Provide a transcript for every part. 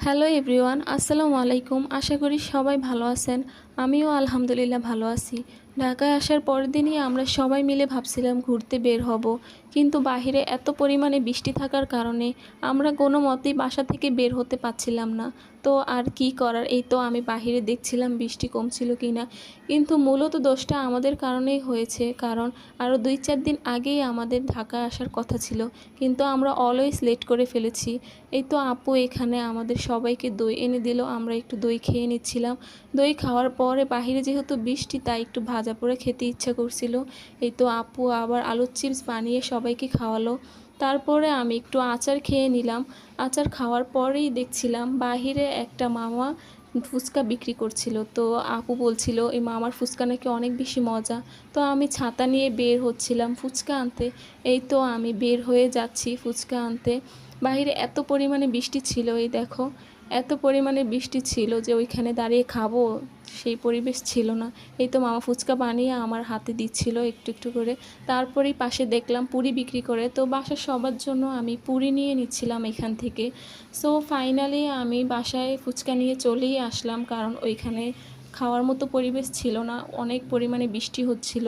Hello everyone, আসসালামু আলাইকুম। আশা করি সবাই ভালো আছেন। আমিও আলহামদুলিল্লাহ ভালো আছি। ঢাকায় আসার পরের দিনই আমরা সবাই মিলে ভাবছিলাম ঘুরতে বের হব, কিন্তু বাহিরে এত পরিমাণে বৃষ্টি থাকার কারণে আমরা কোনো মতেই বাসা থেকে বের হতে পারছিলাম না। তো আর কি করার, এই তো আমি বাহিরে দেখছিলাম বৃষ্টি কমছিল কি না। কিন্তু মূলত দোষটা আমাদের কারণেই হয়েছে, কারণ আরও 2-4 দিন আগেই আমাদের ঢাকায় আসার কথা ছিল, কিন্তু আমরা অলওয়েজ লেট করে ফেলেছি। এই তো আপু এখানে আমাদের সবাইকে দই এনে দিল, আমরা একটু দই খেয়ে নিচ্ছিলাম। দই খাওয়ার পরে বাহিরে যেহেতু বৃষ্টি, তাই একটু ভাজা পোড়া খেতে ইচ্ছা করছিল। এই তো আপু আবার আলুর চিপস বানিয়ে সবাইকে খাওয়ালো। তারপরে আমি একটু আচার খেয়ে নিলাম। আচার খাওয়ার পরেই দেখছিলাম বাহিরে একটা মামা ফুচকা বিক্রি করছিল। তো আপু বলছিল এই মামার ফুচকা নাকি অনেক বেশি মজা। তো আমি ছাতা নিয়ে বের হচ্ছিলাম ফুচকা আনতে। এই তো আমি বের হয়ে যাচ্ছি ফুচকা আনতে। বাইরে এত পরিমাণে বৃষ্টি ছিল, এই দেখো, এত পরিমাণে বৃষ্টি ছিল যে ওইখানে দাঁড়িয়ে খাবো সেই পরিবেশ ছিল না। এই তো মামা ফুচকা বানিয়ে আমার হাতে দিচ্ছিল একটু একটু করে। তারপরেই পাশে দেখলাম পুরি বিক্রি করে, তো বাসার সবার জন্য আমি পুরি নিয়ে নিচ্ছিলাম এখান থেকে। সো ফাইনালি আমি বাসায় ফুচকা নিয়ে চলেই আসলাম, কারণ ওইখানে খাওয়ার মতো পরিবেশ ছিল না, অনেক পরিমাণে বৃষ্টি হচ্ছিল।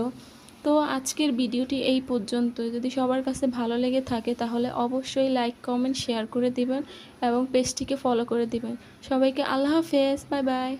তো আজকের ভিডিওটি এই পর্যন্ত। যদি সবার কাছে ভালো লেগে থাকে তাহলে অবশ্যই লাইক, কমেন্ট, শেয়ার করে দিবেন এবং পেজটিকে ফলো করে দিবেন। সবাইকে আল্লাহ হাফেজ, বাই বাই।